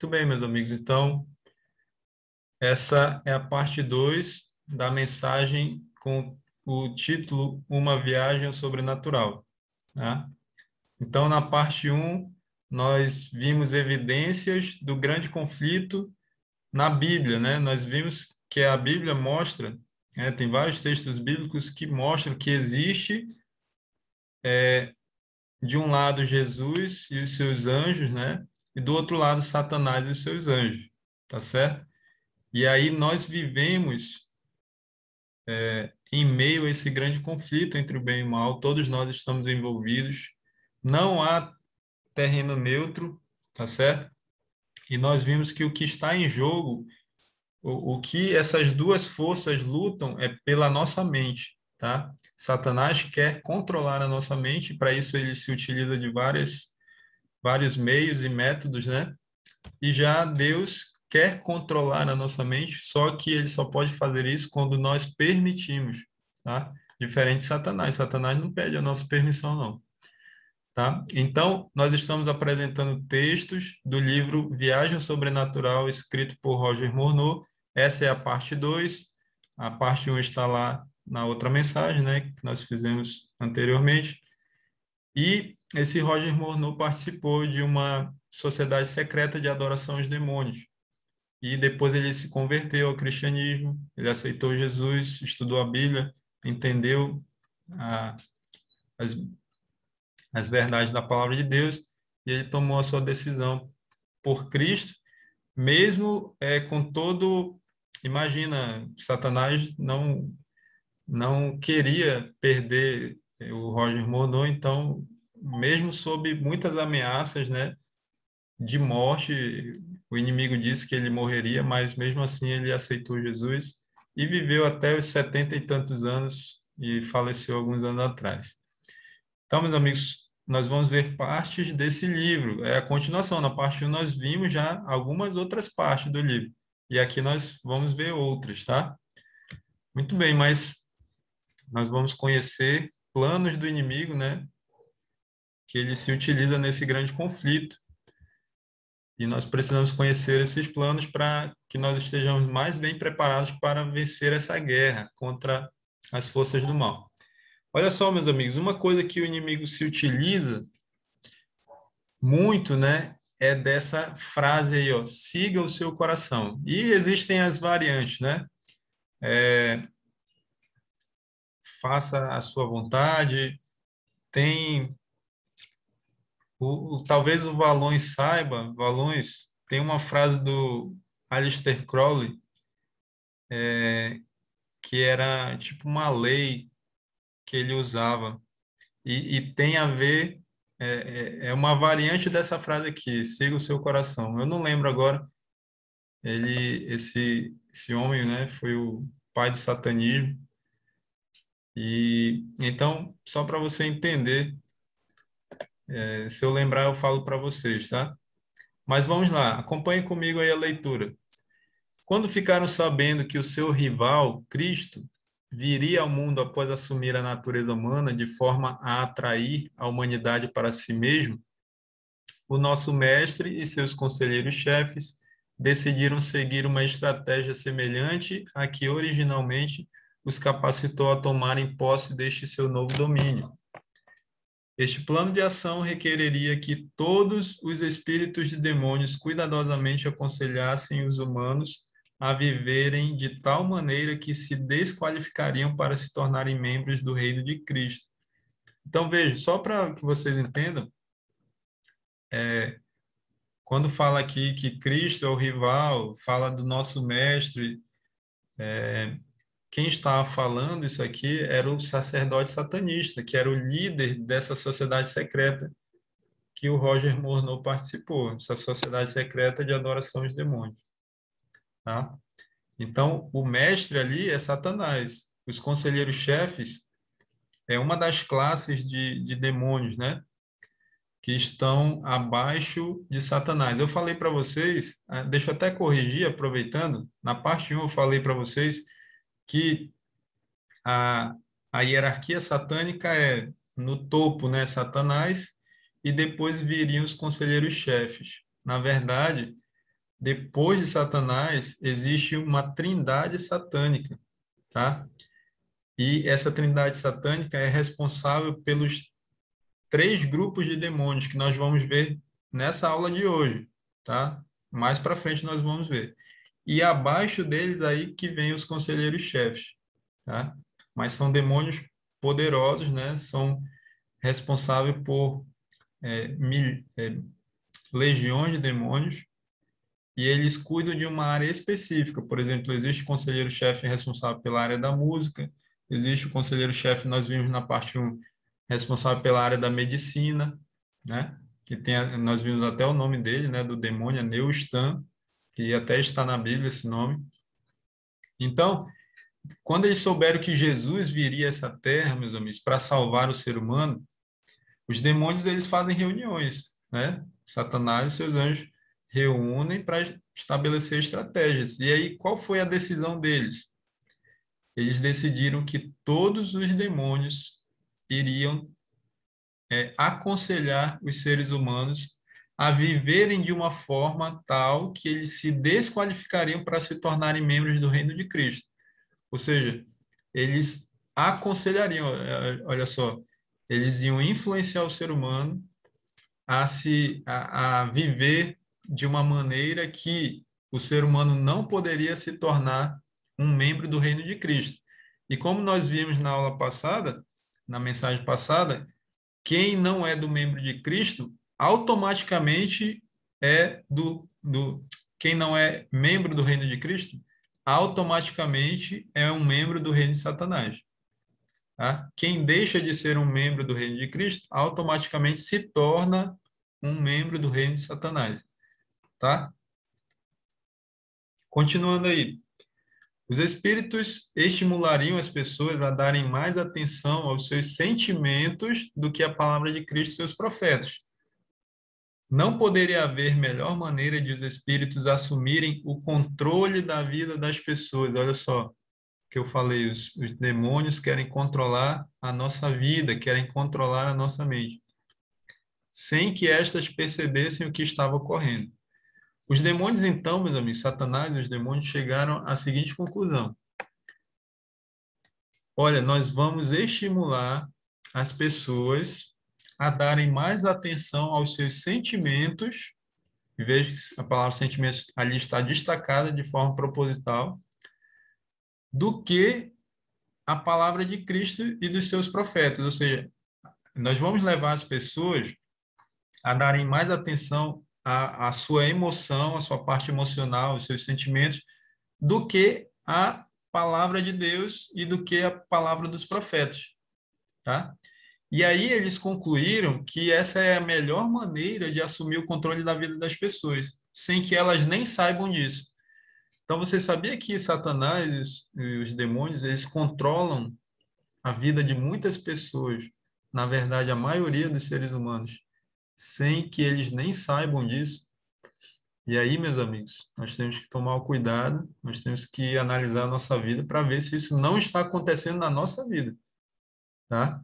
Muito bem, meus amigos. Então, essa é a parte 2 da mensagem com o título Uma Viagem ao Sobrenatural, tá? Então, na parte um, nós vimos evidências do grande conflito na Bíblia, né? Nós vimos que a Bíblia mostra, tem vários textos bíblicos que mostram que existe, de um lado, Jesus e os seus anjos, né? E do outro lado, Satanás e os seus anjos, tá certo? E aí nós vivemos em meio a esse grande conflito entre o bem e o mal, todos nós estamos envolvidos, não há terreno neutro, tá certo? E nós vimos que o que está em jogo, o que essas duas forças lutam é pela nossa mente, tá? Satanás quer controlar a nossa mente, para isso ele se utiliza de vários meios e métodos, né? E já Deus quer controlar a nossa mente, só que ele só pode fazer isso quando nós permitimos, tá? Diferente de Satanás. Satanás não pede a nossa permissão, não, tá? Então, nós estamos apresentando textos do livro Viagem ao Sobrenatural, escrito por Roger Morneau. Essa é a parte 2. A parte um está lá na outra mensagem, né, que nós fizemos anteriormente. E esse Roger Morneau participou de uma sociedade secreta de adoração aos demônios. E depois ele se converteu ao cristianismo, ele aceitou Jesus, estudou a Bíblia, entendeu a, as, as verdades da palavra de Deus, e ele tomou a sua decisão por Cristo, mesmo com todo... Imagina, Satanás não queria perder o Roger Morneau, então, mesmo sob muitas ameaças, né, de morte. O inimigo disse que ele morreria, mas mesmo assim ele aceitou Jesus e viveu até os 70 e tantos anos e faleceu alguns anos atrás. Então, meus amigos, nós vamos ver partes desse livro. É a continuação. Na parte 1 nós vimos já algumas outras partes do livro. E aqui nós vamos ver outras, tá? Muito bem, mas nós vamos conhecer planos do inimigo, né? Que ele se utiliza nesse grande conflito. E nós precisamos conhecer esses planos para que nós estejamos mais bem preparados para vencer essa guerra contra as forças do mal. Olha só, meus amigos, uma coisa que o inimigo se utiliza muito, né, é dessa frase aí, ó, siga o seu coração. E existem as variantes, né? Faça a sua vontade. Tem talvez o Valões saiba, Valões tem uma frase do Aleister Crowley, que era tipo uma lei que ele usava. E tem a ver, é uma variante dessa frase aqui, siga o seu coração. Eu não lembro agora, esse homem, né, foi o pai do satanismo. E então, só para você entender, se eu lembrar, eu falo para vocês, tá? Mas vamos lá, acompanhe comigo aí a leitura. Quando ficaram sabendo que o seu rival, Cristo, viria ao mundo após assumir a natureza humana de forma a atrair a humanidade para si mesmo, o nosso mestre e seus conselheiros-chefes decidiram seguir uma estratégia semelhante à que originalmente os capacitou a tomarem posse deste seu novo domínio. Este plano de ação requereria que todos os espíritos de demônios cuidadosamente aconselhassem os humanos a viverem de tal maneira que se desqualificariam para se tornarem membros do reino de Cristo. Então, veja, só para que vocês entendam, quando fala aqui que Cristo é o rival, fala do nosso mestre, quem estava falando isso aqui era o sacerdote satanista, que era o líder dessa sociedade secreta que o Roger Morneau participou, essa sociedade secreta de adoração aos demônios, tá? Então, o mestre ali é Satanás. Os conselheiros-chefes é uma das classes de demônios, né? Que estão abaixo de Satanás. Eu falei para vocês, deixa eu até corrigir, aproveitando, na parte 1 eu falei para vocês que a, a hierarquia satânica é no topo, né, Satanás, e depois viriam os conselheiros-chefes. Na verdade, depois de Satanás, existe uma trindade satânica, tá? E essa trindade satânica é responsável pelos 3 grupos de demônios que nós vamos ver nessa aula de hoje, tá? Mais para frente nós vamos ver. E abaixo deles aí que vem os conselheiros-chefes, tá? Mas são demônios poderosos, né? São responsáveis por legiões de demônios e eles cuidam de uma área específica. Por exemplo, existe o conselheiro-chefe responsável pela área da música, existe o conselheiro-chefe, nós vimos na parte 1, responsável pela área da medicina, né? Que tem, nós vimos até o nome dele, né? Do demônio, Neustan, que até está na Bíblia esse nome. Então, quando eles souberam que Jesus viria a essa terra, meus amigos, para salvar o ser humano, os demônios eles fazem reuniões, né? Satanás e seus anjos reúnem para estabelecer estratégias. E aí, qual foi a decisão deles? Eles decidiram que todos os demônios iriam aconselhar os seres humanos a viverem de uma forma tal que eles se desqualificariam para se tornarem membros do reino de Cristo. Ou seja, eles aconselhariam, olha só, eles iam influenciar o ser humano a viver de uma maneira que o ser humano não poderia se tornar um membro do reino de Cristo. E como nós vimos na aula passada, na mensagem passada, quem não é do membro de Cristo automaticamente é quem não é membro do reino de Cristo automaticamente é um membro do reino de Satanás. Tá? Quem deixa de ser um membro do reino de Cristo automaticamente se torna um membro do reino de Satanás. Tá? Continuando aí. Os espíritos estimulariam as pessoas a darem mais atenção aos seus sentimentos do que a palavra de Cristo e seus profetas. Não poderia haver melhor maneira de os espíritos assumirem o controle da vida das pessoas. Olha só, que eu falei, os demônios querem controlar a nossa vida, querem controlar a nossa mente, sem que estas percebessem o que estava ocorrendo. Os demônios, então, meus amigos, Satanás e os demônios chegaram à seguinte conclusão: olha, nós vamos estimular as pessoas a darem mais atenção aos seus sentimentos, e veja que a palavra sentimentos ali está destacada de forma proposital, do que a palavra de Cristo e dos seus profetas. Ou seja, nós vamos levar as pessoas a darem mais atenção à sua emoção, à sua parte emocional, aos seus sentimentos, do que a palavra de Deus e do que a palavra dos profetas, tá? E aí eles concluíram que essa é a melhor maneira de assumir o controle da vida das pessoas, sem que elas nem saibam disso. Então, você sabia que Satanás e os demônios, eles controlam a vida de muitas pessoas, na verdade, a maioria dos seres humanos, sem que eles nem saibam disso? E aí, meus amigos, nós temos que tomar o cuidado, nós temos que analisar a nossa vida para ver se isso não está acontecendo na nossa vida, tá?